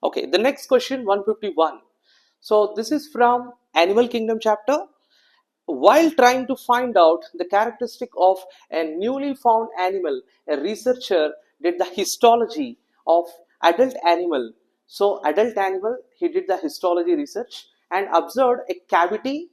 Okay, the next question 151. So this is from Animal Kingdom chapter. While trying to find out the characteristic of a newly found animal, a researcher did the histology of adult animal. So adult animal, he did the histology research and observed a cavity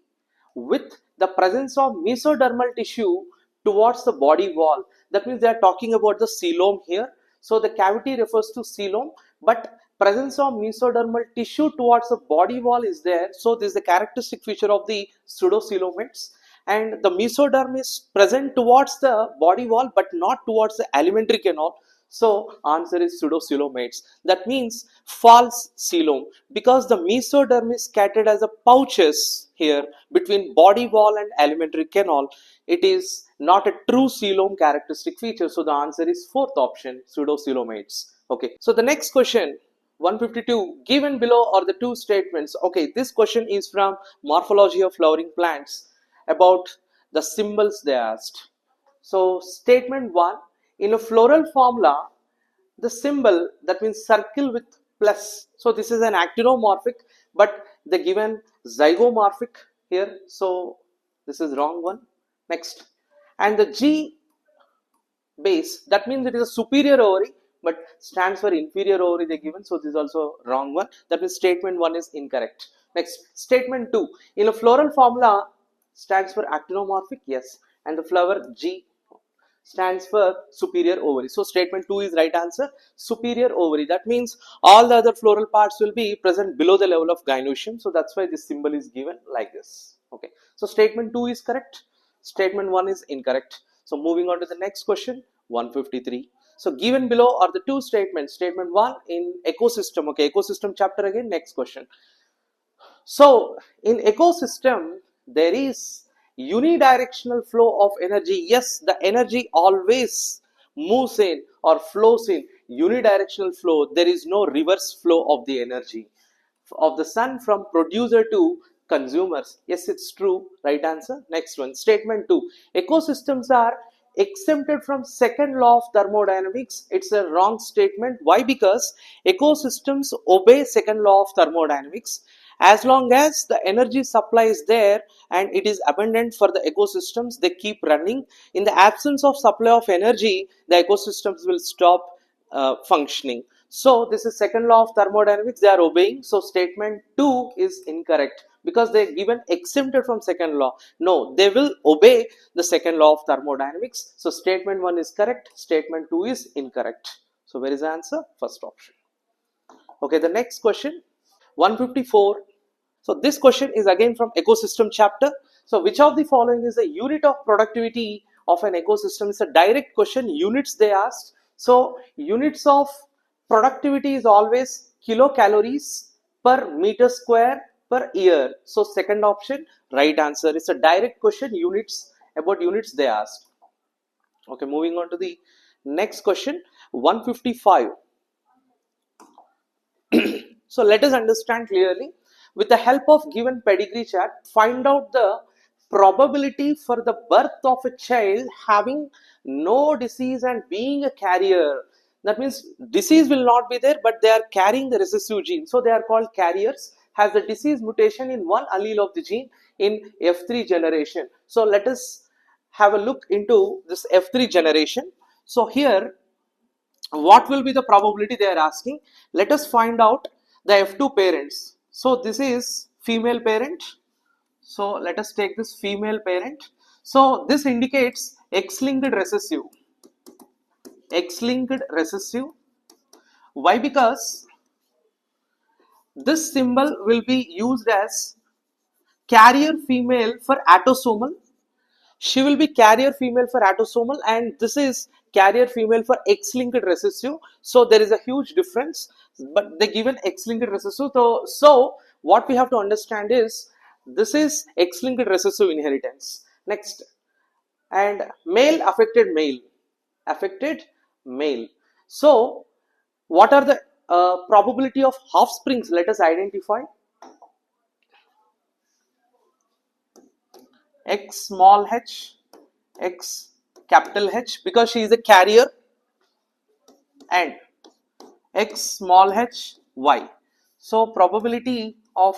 with the presence of mesodermal tissue towards the body wall. That means they are talking about the coelom here. So the cavity refers to coelom, but presence of mesodermal tissue towards the body wall is there. So this is the characteristic feature of the pseudocoelomates, and the mesoderm is present towards the body wall but not towards the alimentary canal. So answer is pseudocoelomates. That means false coelom, because the mesoderm is scattered as a pouches here between body wall and alimentary canal. It is not a true coelom characteristic feature. So the answer is fourth option, pseudocoelomates. Okay, so the next question 152, given below are the two statements. Okay, this question is from Morphology of Flowering Plants about the symbols they asked. So statement 1, in a floral formula, the symbol, that means circle with plus. So this is an actinomorphic, but they given zygomorphic here. So this is wrong one. Next, and the G base, that means it is a superior ovary, but stands for inferior ovary they given. So this is also wrong one. That means statement 1 is incorrect. Next, statement 2, in a floral formula stands for actinomorphic, yes, and the flower G stands for superior ovary. So statement 2 is right answer, superior ovary. That means all the other floral parts will be present below the level of gynoecium. So that's why this symbol is given like this. Okay, so statement 2 is correct, statement 1 is incorrect. So moving on to the next question 153. So given below are the two statements. Statement 1 in ecosystem. Okay, ecosystem chapter again. Next question. So in ecosystem there is unidirectional flow of energy. Yes, the energy always moves in or flows in unidirectional flow. There is no reverse flow of the energy of the sun from producer to consumers. Yes, it's true. Right answer. Next one, statement 2, ecosystems are exempted from second law of thermodynamics. It's a wrong statement. Why? Because ecosystems obey second law of thermodynamics. As long as the energy supply is there and it is abundant for the ecosystems, they keep running. In the absence of supply of energy, the ecosystems will stop functioning. So this is second law of thermodynamics they are obeying. So statement 2 is incorrect because they are given exempted from second law. No, they will obey the second law of thermodynamics. So statement 1 is correct, statement 2 is incorrect. So where is the answer? First option. Okay, the next question 154. So this question is again from ecosystem chapter. So which of the following is the unit of productivity of an ecosystem? It's a direct question, units they asked. So units of productivity is always kilocalories per meter square per year. So second option, right answer. It's a direct question, units, about units they asked. Okay, moving on to the next question 155. So let us understand clearly. With the help of given pedigree chart, find out the probability for the birth of a child having no disease and being a carrier. That means disease will not be there, but they are carrying the recessive gene. So they are called carriers, has the disease mutation in one allele of the gene in F3 generation. So let us have a look into this F3 generation. So here, what will be the probability they are asking? Let us find out the F2 parents. So this is female parent. So let us take this female parent. So this indicates X-linked recessive. X-linked recessive. Why? Because this symbol will be used as carrier female for autosomal. She will be carrier female for autosomal, and this is carrier female for X-linked recessive. So there is a huge difference, but they given X-linked recessive. So what we have to understand is this is X-linked recessive inheritance. Next, and male affected male. So what are the probability of offsprings? Let us identify. X small h, X capital H, because she is a carrier, and X small h, Y. So probability of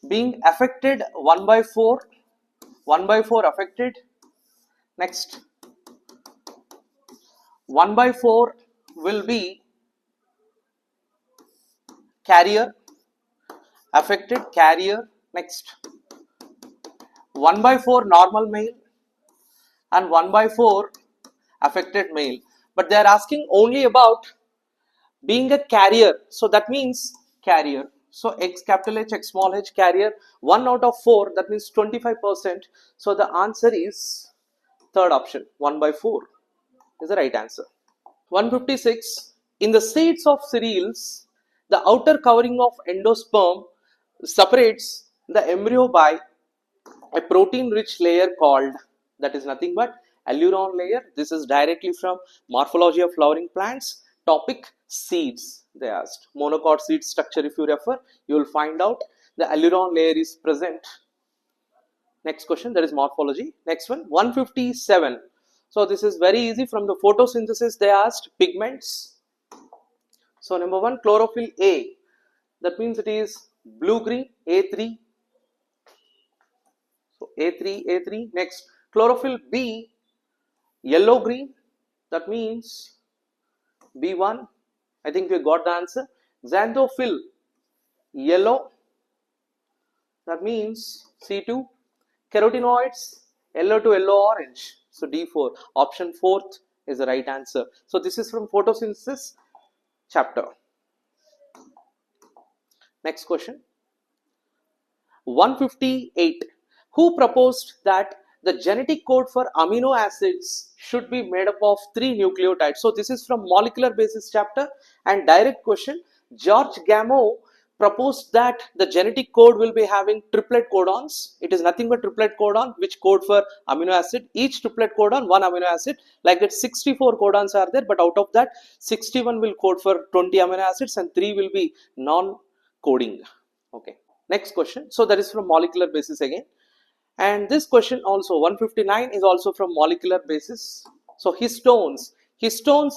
being affected 1 by 4, 1 by 4 affected. Next, 1 by 4 will be carrier, affected carrier. Next, 1 by 4 normal male and 1 by 4 affected male. But they are asking only about being a carrier. So that means carrier. So X capital H, X small h carrier, 1 out of 4, that means 25%. So the answer is third option, 1 by 4 is the right answer. 156. In the seeds of cereals, the outer covering of endosperm separates the embryo by a protein rich layer called, that is nothing but alluron layer. This is directly from Morphology of Flowering Plants, topic seeds. They asked monocot seed structure. If you refer, you will find out the alluron layer is present. Next question, that is morphology. Next one, 157. So this is very easy. From the photosynthesis they asked pigments. So number 1, chlorophyll A, that means it is blue green, A3. So A3. Next, chlorophyll B, yellow green, that means B1. I think we got the answer. Xanthophyll yellow, that means C2. Carotenoids yellow to yellow orange, so D4. Option 4th is the right answer. So this is from photosynthesis chapter. Next question, 158. Who proposed that the genetic code for amino acids should be made up of 3 nucleotides? So this is from molecular basis chapter, and direct question, George Gamow proposed that the genetic code will be having triplet codons. It is nothing but triplet codon which code for amino acid. Each triplet codon 1 amino acid. Like that 64 codons are there, but out of that 61 will code for 20 amino acids and 3 will be non-coding. Okay. Next question. So that is from molecular basis again. And this question also, 159, is also from molecular basis. So histones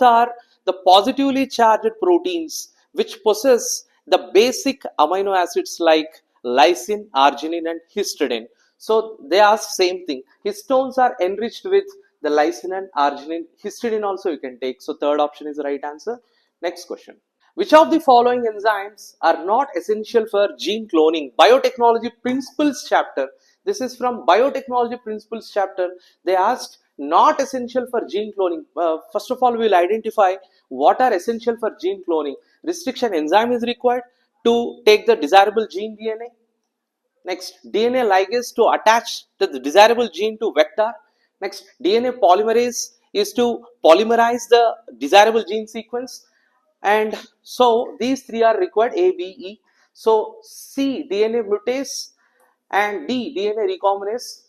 are the positively charged proteins which possess the basic amino acids like lysine, arginine and histidine. So they ask same thing. Histones are enriched with the lysine and arginine. Histidine also you can take. So third option is the right answer. Next question. Which of the following enzymes are not essential for gene cloning? Biotechnology Principles chapter. This is from Biotechnology Principles chapter. They asked not essential for gene cloning. First of all, we will identify what are essential for gene cloning. Restriction enzyme is required to take the desirable gene DNA. Next, DNA ligase to attach the desirable gene to vector. Next, DNA polymerase is to polymerize the desirable gene sequence. And so these 3 are required, A, B, E. So C, DNA mutase, and D, DNA recombinase.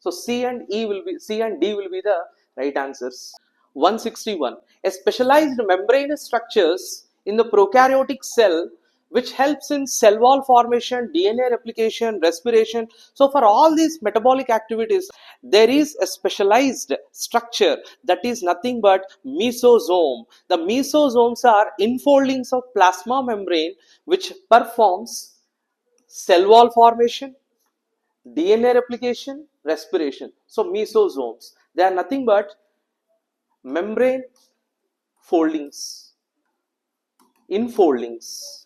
So C and D will be the right answers. 161. A specialized membranous structures in the prokaryotic cell which helps in cell wall formation, DNA replication, respiration. So for all these metabolic activities, there is a specialized structure that is nothing but mesosome. The mesosomes are infoldings of plasma membrane which performs cell wall formation, DNA replication, respiration. So mesosomes, they are nothing but membrane foldings, infoldings.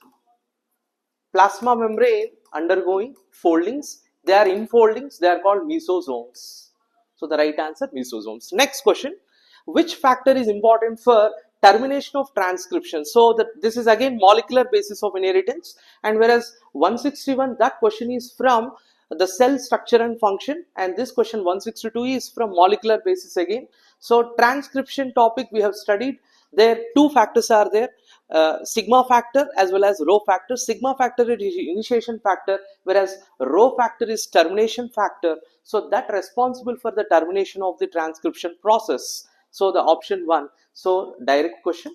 Plasma membrane undergoing foldings, they are infoldings, they are called mesosomes. So the right answer, mesosomes. Next question, which factor is important for termination of transcription? So this is again molecular basis of inheritance, and whereas 161, that question is from the cell structure and function, and this question 162 is from molecular basis again. So transcription topic we have studied. There 2 factors are there, sigma factor as well as rho factor. Sigma factor is initiation factor, whereas rho factor is termination factor. So that responsible for the termination of the transcription process. So the option 1. So direct question.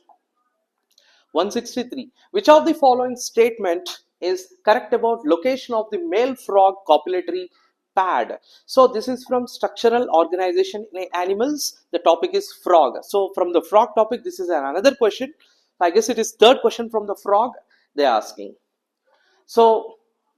163. Which of the following statement is correct about location of the male frog copulatory pad? So this is from structural organization in animals. The topic is frog. So from the frog topic, this is another question. I guess it is third question from the frog they are asking. So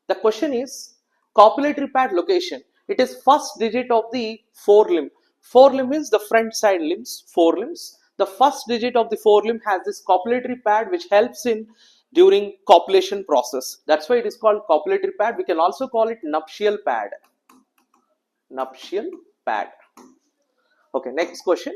the question is copulatory pad location. It is first digit of the forelimb. Forelimb is the front side limbs, forelimbs. The first digit of the forelimb has this copulatory pad which helps in during copulation process. That's why it is called copulatory pad. We can also call it nuptial pad. Nuptial pad. Okay, next question.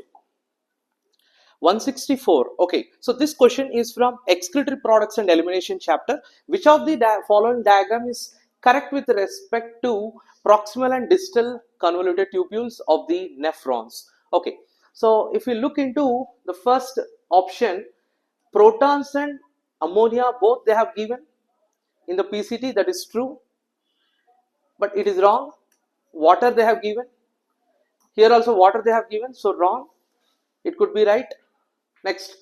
164. Okay, so this question is from excretory products and elimination chapter. Which of the following diagram is correct with respect to proximal and distal convoluted tubules of the nephrons? Okay, so if we look into the first option, protons and ammonia both they have given in the PCT, that is true, but it is wrong. Water they have given, here also water they have given, so wrong. It could be right. Next,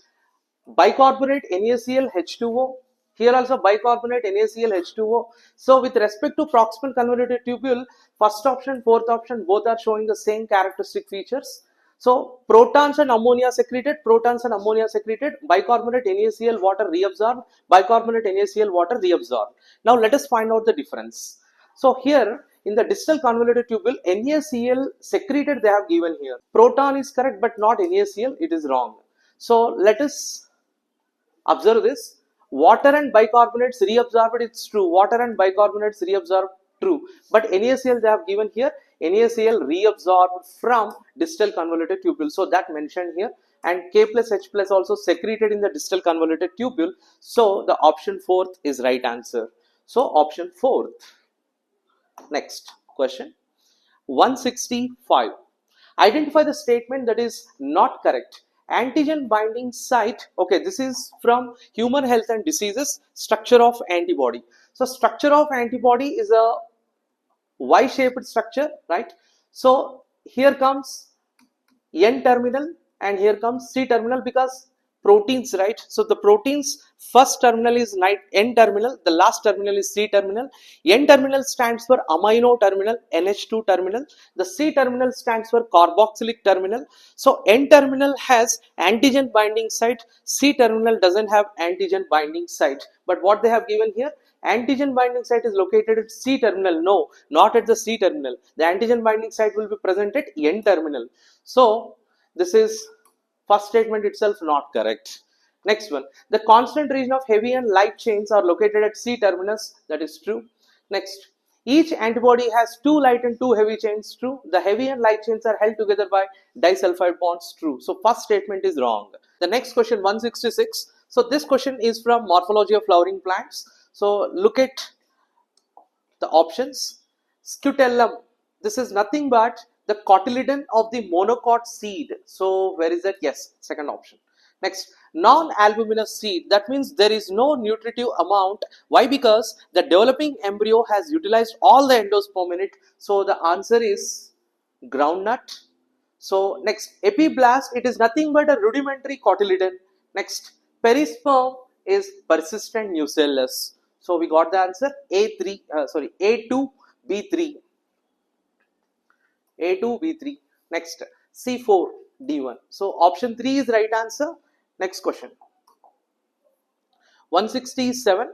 bicarbonate NaCl H2O. Here also bicarbonate NaCl H2O. So with respect to proximal convoluted tubule, first option, fourth option, both are showing the same characteristic features. So protons and ammonia secreted, bicarbonate NaCl water reabsorbed, bicarbonate NaCl water reabsorbed. Now let us find out the difference. So here in the distal convoluted tubule, NaCl secreted they have given here. Proton is correct but not NaCl, it is wrong. So let us observe this. Water and bicarbonates reabsorbed, it's true. Water and bicarbonates reabsorbed, true. But NaCl they have given here, NaCl reabsorbed from distal convoluted tubule. So that mentioned here. And K plus H plus also secreted in the distal convoluted tubule. So the option fourth is right answer. So option fourth. Next question. 165. Identify the statement that is not correct. Antigen binding site. Okay, this is from Human Health and Diseases, structure of antibody. So structure of antibody is a Y-shaped structure, right? So here comes N terminal and here comes C terminal because proteins, right? So the proteins first terminal is N terminal, the last terminal is C terminal. N terminal stands for amino terminal, NH2 terminal. The C terminal stands for carboxylic terminal. So N terminal has antigen binding site, C terminal doesn't have antigen binding site. But what they have given here, antigen binding site is located at C terminal. No, not at the C terminal. The antigen binding site will be present at N terminal. So this is first statement itself not correct. Next one, the constant region of heavy and light chains are located at C terminus, that is true. Next, each antibody has two light and two heavy chains, true. The heavy and light chains are held together by disulfide bonds, true. So first statement is wrong. The next question, 166. So this question is from morphology of flowering plants. So look at the options. Scutellum, this is nothing but the cotyledon of the monocot seed. So where is that? Yes, second option. Next, non-albuminous seed, that means there is no nutritive amount. Why? Because the developing embryo has utilized all the endosperm in it. So the answer is groundnut. So next, epiblast, it is nothing but a rudimentary cotyledon. Next, perisperm is persistent nucellus. So we got the answer A2B3. A2B3. Next, C4D1. So option 3 is right answer. Next question. 167.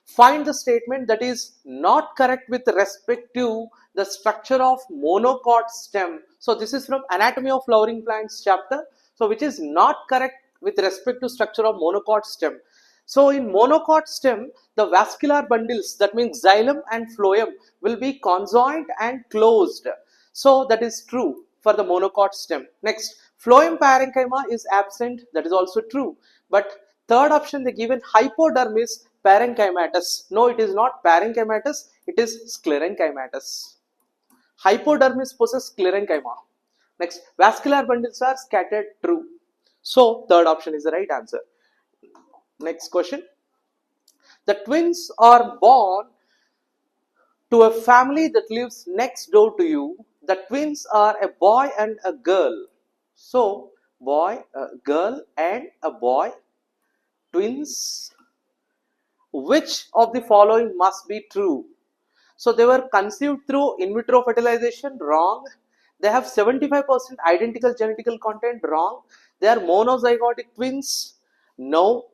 Find the statement that is not correct with respect to the structure of monocot stem. So this is from Anatomy of Flowering Plants chapter. So which is not correct with respect to structure of monocot stem. So in monocot stem, the vascular bundles, that means xylem and phloem, will be conjoined and closed. So that is true for the monocot stem. Next, phloem parenchyma is absent, that is also true. But third option they given hypodermis parenchymatous. No, it is not parenchymatous, it is sclerenchymatous. Hypodermis possesses sclerenchyma. Next, vascular bundles are scattered, true. So third option is the right answer. Next question. The twins are born to a family that lives next door to you. The twins are a boy and a girl. So boy, a girl and a boy, twins. Which of the following must be true? So they were conceived through in vitro fertilization, wrong. They have 75% identical genetical content, wrong. They are monozygotic twins, no.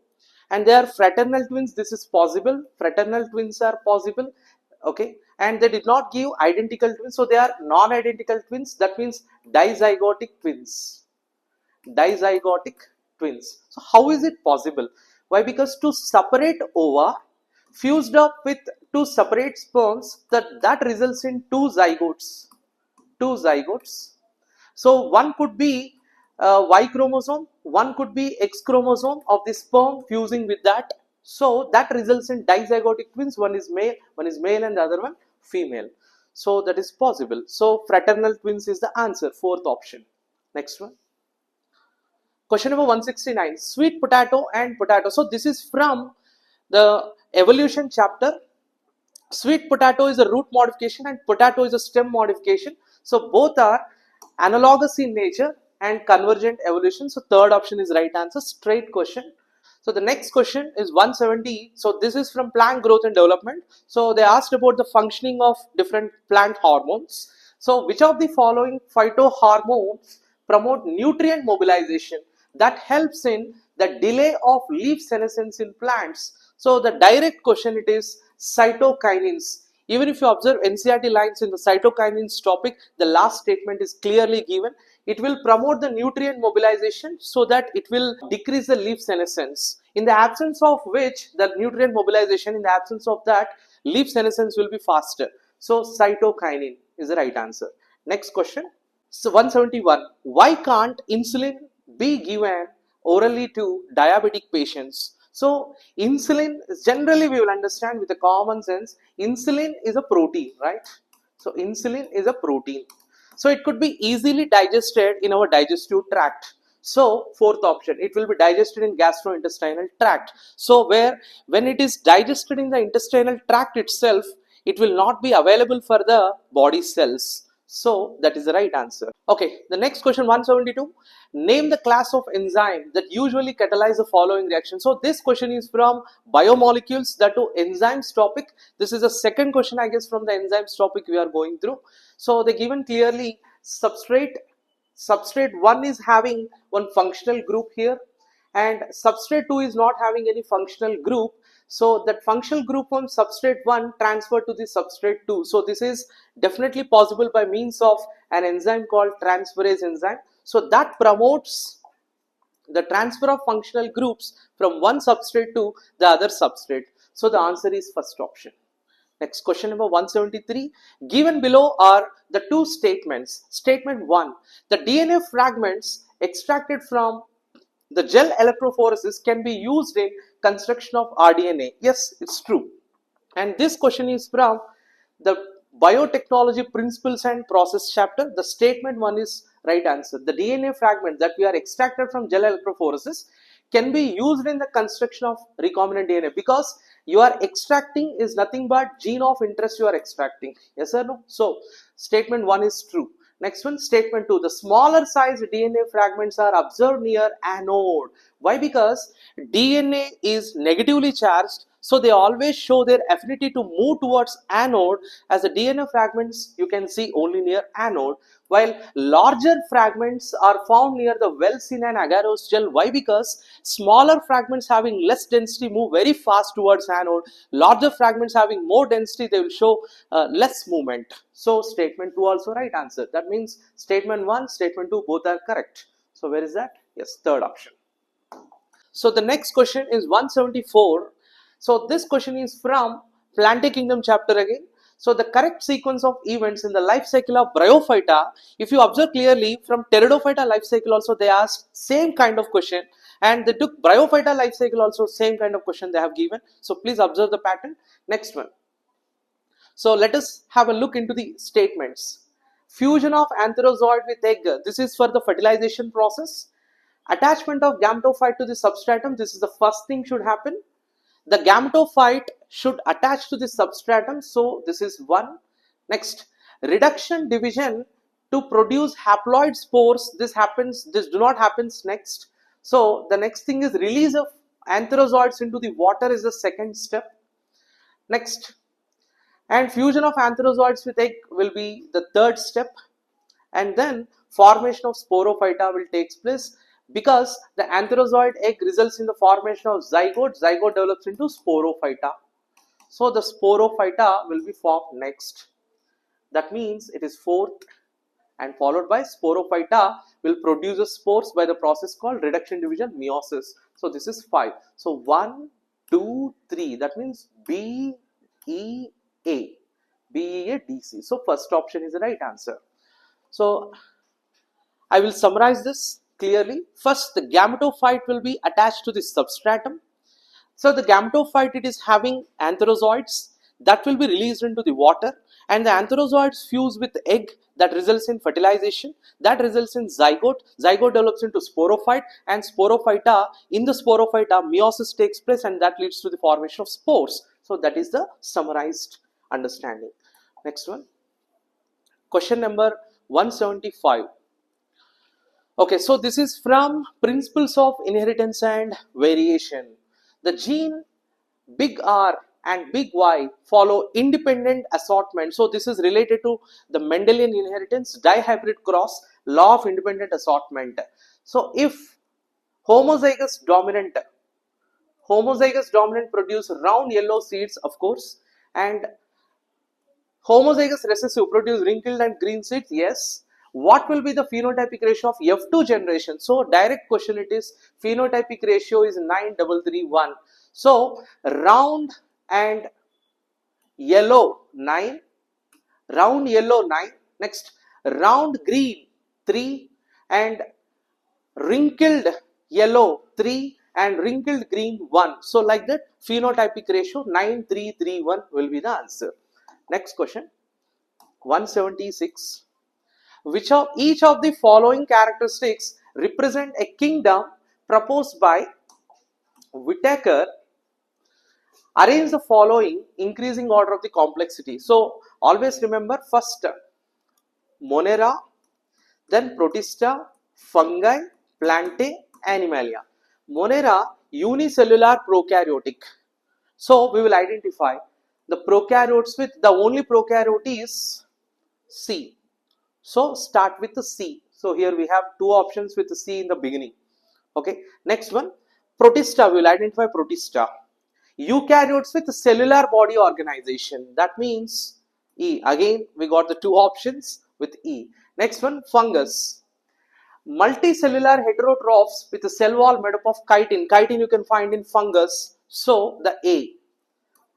and they are fraternal twins. This is possible. Fraternal twins are possible. Okay, and they did not give identical twins, so they are non-identical twins. That means dizygotic twins. Dizygotic twins. So how is it possible? Why? Because two separate ova fused up with two separate sperms, that results in two zygotes. Two zygotes. So one could be Y chromosome, one could be X chromosome of the sperm fusing with that. So that results in dizygotic twins. One is male and the other one female. So that is possible. So fraternal twins is the answer, fourth option. Next one. Question number 169. Sweet potato and potato. So this is from the evolution chapter. Sweet potato is a root modification and potato is a stem modification. So both are analogous in nature and convergent evolution. So third option is right answer. Straight question. So the next question is 170. So this is from plant growth and development. So they asked about the functioning of different plant hormones. So which of the following phytohormones promote nutrient mobilization that helps in the delay of leaf senescence in plants? So the direct question, it is cytokinins. Even if you observe NCERT lines in the cytokinins topic, the last statement is clearly given. It will promote the nutrient mobilization so that it will decrease the leaf senescence. In the absence of which, the nutrient mobilization, in the absence of that, leaf senescence will be faster. So cytokinin is the right answer. Next question. So 171. Why can't insulin be given orally to diabetic patients? So insulin, generally we will understand with a common sense, insulin is a protein, right? So insulin is a protein. So it could be easily digested in our digestive tract. So fourth option, it will be digested in gastrointestinal tract. So when it is digested in the intestinal tract itself, it will not be available for the body cells. So that is the right answer. Okay, the next question 172. Name the class of enzyme that usually catalyze the following reaction. So this question is from biomolecules, that to enzymes topic. This is the second question I guess from the enzymes topic we are going through. So they given clearly substrate 1 is having one functional group here and substrate 2 is not having any functional group. So that functional group from substrate 1 transferred to the substrate 2. So this is definitely possible by means of an enzyme called transferase enzyme. So that promotes the transfer of functional groups from one substrate to the other substrate. So the answer is first option. Next question number 173. Given below are the two statements. Statement 1. The DNA fragments extracted from the gel electrophoresis can be used in construction of rDNA. Yes, it's true. And this question is from the biotechnology principles and process chapter. The statement 1 is right answer. The DNA fragment that we are extracted from gel electrophoresis can be used in the construction of recombinant DNA, because you are extracting is nothing but gene of interest you are extracting. Yes or no? So statement 1 is true. Next one, statement 2. The smaller size DNA fragments are observed near anode. Why? Because DNA is negatively charged, so they always show their affinity to move towards anode, as the DNA fragments you can see only near anode, while larger fragments are found near the well-seen and agarose gel. Why? Because smaller fragments having less density move very fast towards anode. Larger fragments having more density, they will show less movement. So statement 2 also right answer. That means statement 1, statement 2 both are correct. So where is that? Yes, third option. So the next question is 174. So this question is from Plantae Kingdom chapter again. So the correct sequence of events in the life cycle of Bryophyta, if you observe clearly from Pteridophyta life cycle also they asked same kind of question, and they took Bryophyta life cycle also same kind of question they have given. So please observe the pattern. Next one. So let us have a look into the statements. Fusion of antherozoid with egg. This is for the fertilization process. Attachment of gametophyte to the substratum. This is the first thing should happen. The gametophyte should attach to the substratum. So this is 1. Next, reduction division to produce haploid spores. This do not happens next. So the next thing is release of antherozoids into the water is the second step. Next, and fusion of antherozoids with egg will be the third step, and then formation of sporophyta will take place. Because the antherozoid egg results in the formation of zygote. Zygote develops into sporophyta. So the sporophyta will be formed next. That means it is fourth, and followed by sporophyta will produce the spores by the process called reduction division meiosis. So this is 5. So 1, 2, 3. That means B, E, A. B, E, A, D, C. So first option is the right answer. So I will summarize this clearly. First, the gametophyte will be attached to the substratum. So the gametophyte, it is having antherozoids that will be released into the water, and the antherozoids fuse with the egg that results in fertilization, that results in zygote. Zygote develops into sporophyte, and sporophyta, in the sporophyta meiosis takes place, and that leads to the formation of spores. So that is the summarized understanding. Next one, question number 175. Okay, so this is from Principles of Inheritance and Variation. The gene big R and big Y follow independent assortment. So this is related to the Mendelian inheritance, dihybrid cross, law of independent assortment. So if homozygous dominant produce round yellow seeds, of course, and homozygous recessive produce wrinkled and green seeds, yes. What will be the phenotypic ratio of F2 generation? So direct question it is, phenotypic ratio is 9:3:1. So round and yellow 9, round yellow 9, next round green 3, and wrinkled yellow 3, and wrinkled green 1. So like that, phenotypic ratio 9:3:1 will be the answer. Next question, 176. Which of each of the following characteristics represent a kingdom proposed by Whittaker? Arrange the following increasing order of the complexity. So always remember, first Monera, then Protista, fungi, plantae, animalia. Monera, unicellular prokaryotic. So we will identify the prokaryotes with the only prokaryote is C. So start with the C. So here we have two options with the C in the beginning. Okay. Next one, Protista. We will identify Protista. Eukaryotes with cellular body organization. That means E. Again, we got the two options with E. Next one, fungus. Multicellular heterotrophs with a cell wall made up of chitin. Chitin you can find in fungus. So the A.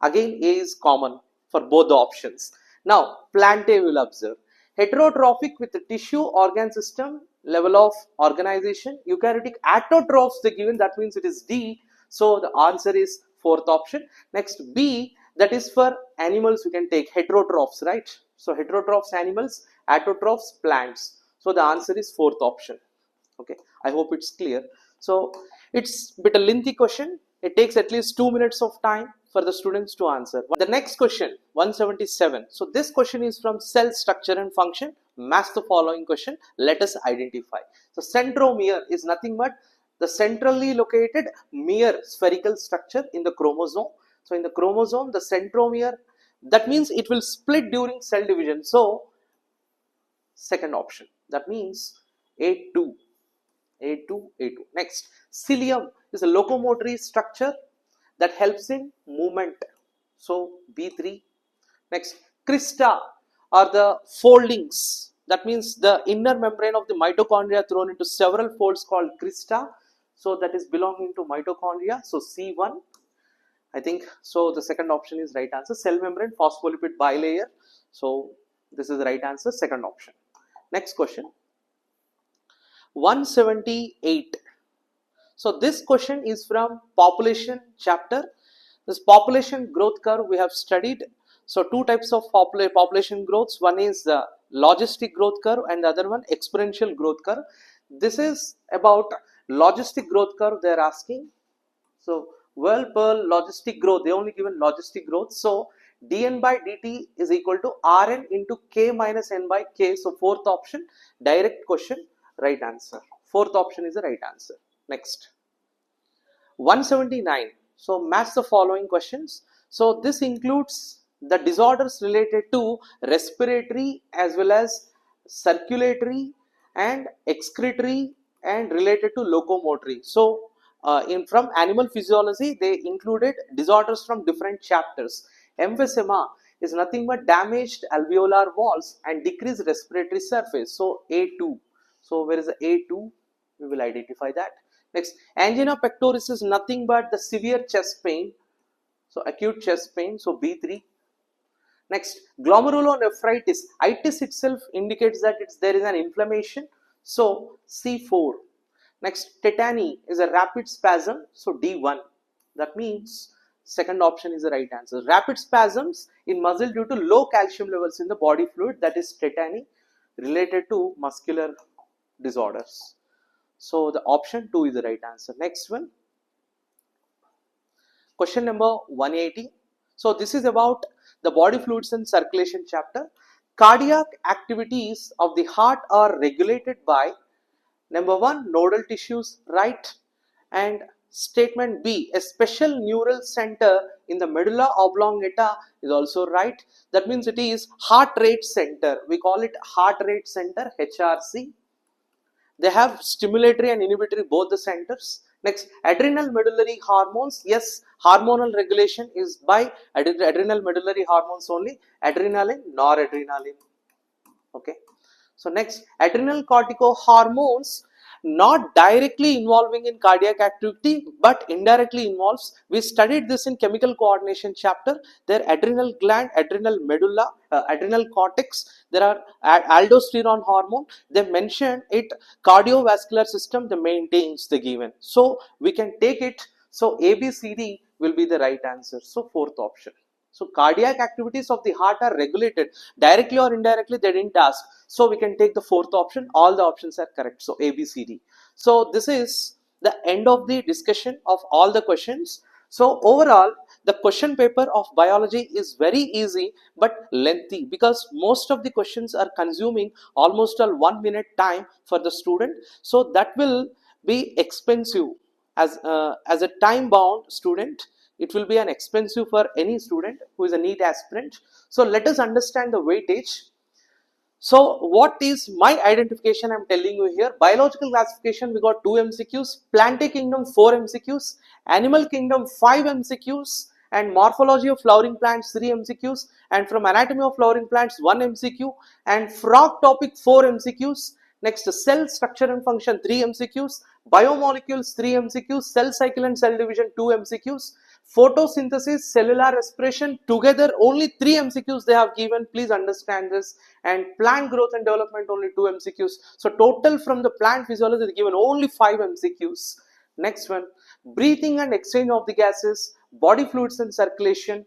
Again, A is common for both the options. Now, plantae will observe. Heterotrophic with the tissue organ system level of organization. Eukaryotic autotrophs they given, that means it is D. So the answer is fourth option. Next, B, that is for animals, we can take heterotrophs, right? So heterotrophs animals, autotrophs plants. So the answer is fourth option. Okay, I hope it's clear. So it's a bit a lengthy question. It takes at least 2 minutes of time for the students to answer. The next question, 177. So this question is from cell structure and function. Match the following question. Let us identify. So centromere is nothing but the centrally located mere spherical structure in the chromosome. So in the chromosome, the centromere, that means it will split during cell division. So second option. That means A2. Next, cilium is a locomotory structure that helps in movement. So B3. Next, crista are the foldings. That means the inner membrane of the mitochondria thrown into several folds called crista. So that is belonging to mitochondria. So C1. I think so. The second option is right answer. Cell membrane, phospholipid bilayer. So this is the right answer. Second option. Next question. 178. So this question is from population chapter. This population growth curve we have studied. So two types of population growths. One is the logistic growth curve and the other one exponential growth curve. This is about logistic growth curve they are asking. So well, per logistic growth, they only given logistic growth. So dn by dt is equal to rn into k minus n by k. So fourth option, direct question, right answer. Fourth option is the right answer. Next, 179. So match the following questions. So this includes the disorders related to respiratory as well as circulatory and excretory and related to locomotory. So in from animal physiology, they included disorders from different chapters. Emphysema is nothing but damaged alveolar walls and decreased respiratory surface. So A2. So where is the A2? We will identify that. Next, angina pectoris is nothing but the severe chest pain. So acute chest pain. So B3. Next, glomerulonephritis. Itis itself indicates that there is an inflammation. So C4. Next, tetany is a rapid spasm. So D1. That means second option is the right answer. Rapid spasms in muscle due to low calcium levels in the body fluid, that is tetany, related to muscular disorders. So the option 2 is the right answer. Next one. Question number 180. So this is about the body fluids and circulation chapter. Cardiac activities of the heart are regulated by number 1, nodal tissues, right? And statement B, a special neural center in the medulla oblongata is also right. That means it is heart rate center. We call it heart rate center, HRC. They have stimulatory and inhibitory both the centers. Next, adrenal medullary hormones. Yes, hormonal regulation is by adrenal medullary hormones only. Adrenaline, noradrenaline. Okay. So next, adrenal corticohormones not directly involving in cardiac activity but indirectly involves. We studied this in chemical coordination chapter. Their adrenal gland, adrenal medulla, adrenal cortex. There are aldosterone hormone. They mention it cardiovascular system. They maintains the given. So we can take it. So ABCD will be the right answer. So fourth option. So cardiac activities of the heart are regulated directly or indirectly. They didn't ask. So we can take the fourth option. All the options are correct. So A, B, C, D. So this is the end of the discussion of all the questions. So overall, the question paper of biology is very easy but lengthy because most of the questions are consuming almost all 1 minute time for the student. So that will be expensive as a time bound student. It will be an expensive for any student who is a NEET aspirant. So let us understand the weightage. So what is my identification? I'm telling you here. Biological classification, we got 2 MCQs. Plantae kingdom 4 MCQs. Animal kingdom 5 MCQs. And morphology of flowering plants 3 MCQs. And from anatomy of flowering plants 1 MCQ. And frog topic 4 MCQs. Next, cell structure and function 3 MCQs. Biomolecules 3 MCQs. Cell cycle and cell division 2 MCQs. Photosynthesis, cellular respiration, together only 3 MCQs they have given. Please understand this. And plant growth and development only 2 MCQs. So total from the plant physiology is given only 5 MCQs. Next one, breathing and exchange of the gases, body fluids and circulation.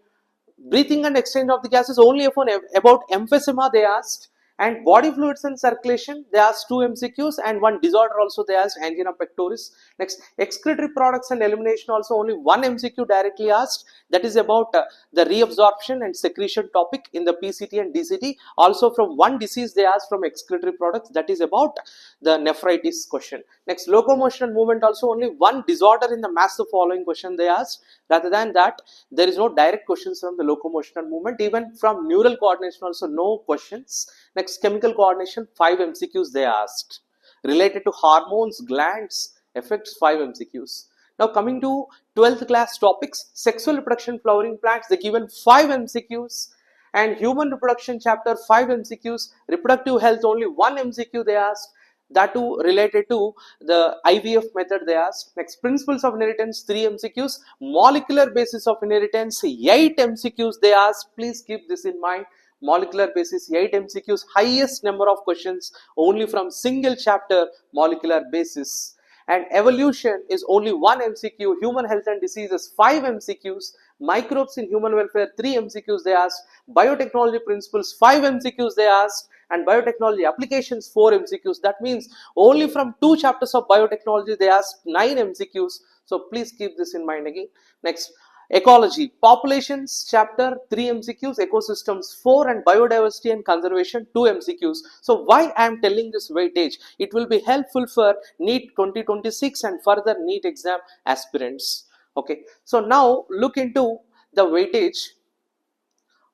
Breathing and exchange of the gases only about emphysema they asked. And body fluids and circulation, they asked 2 MCQs and one disorder also they asked, angina pectoris. Next, excretory products and elimination also only 1 MCQ directly asked. That is about the reabsorption and secretion topic in the PCT and DCT. Also from one disease they asked from excretory products, that is about the nephritis question. Next, locomotion and movement also only 1 disorder in the mass of following question they asked. Rather than that, there is no direct questions from the locomotion and movement. Even from neural coordination also no questions. Next, chemical coordination 5 MCQs they asked. Related to hormones, glands, effects 5 MCQs. Now coming to 12th class topics, sexual reproduction, flowering plants, they given 5 MCQs. And human reproduction chapter 5 MCQs. Reproductive health only 1 MCQ they asked. That too related to the IVF method they asked. Next, principles of inheritance 3 MCQs. Molecular basis of inheritance 8 MCQs they asked. Please keep this in mind. Molecular basis 8 MCQs, highest number of questions only from single chapter molecular basis. And evolution is only 1 MCQ. Human health and diseases 5 MCQs. Microbes in human welfare 3 MCQs they asked. Biotechnology principles 5 MCQs they asked. And biotechnology applications 4 MCQs. That means only from 2 chapters of biotechnology they asked 9 MCQs. So please keep this in mind again. Next, ecology, populations chapter 3 MCQs, ecosystems 4, and biodiversity and conservation 2 MCQs. So why I am telling this weightage? It will be helpful for NEET 2026 and further NEET exam aspirants. Okay, so now look into the weightage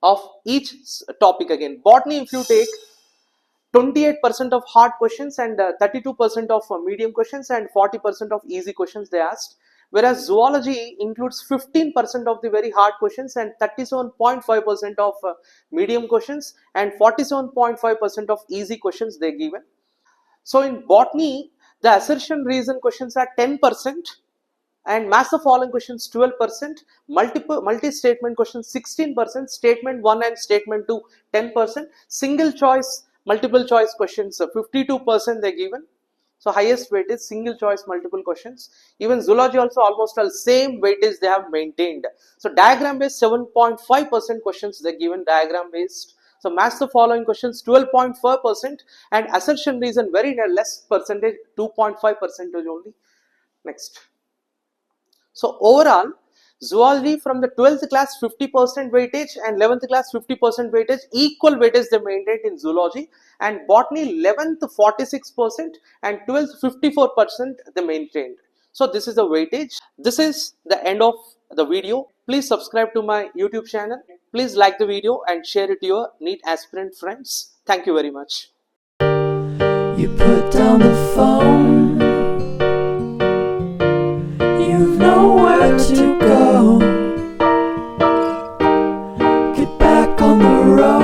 of each topic again. Botany, if you take, 28% of hard questions and 32% of medium questions and 40% of easy questions they asked. Whereas zoology includes 15% of the very hard questions and 37.5% of medium questions and 47.5% of easy questions they given. So in botany, the assertion reason questions are 10%, and mass of following questions 12%, multi-statement questions 16%, statement 1 and statement 2 10%, single choice multiple choice questions 52% they given. So highest weightage single choice multiple questions. Even zoology also almost all same weightage they have maintained. So diagram based 7.5% questions they given diagram based. So match the following questions 12.4%, and assertion reason very less percentage 2.5% only. Next. So overall, zoology from the 12th class 50% weightage and 11th class 50% weightage, equal weightage they maintained in zoology, and botany 11th 46% and 12th 54% they maintained. So this is the weightage. This is the end of the video. Please subscribe to my YouTube channel. Please like the video and share it to your NEET aspirant friends. Thank you very much. You put down the phone, you've nowhere to go. Get back on the road.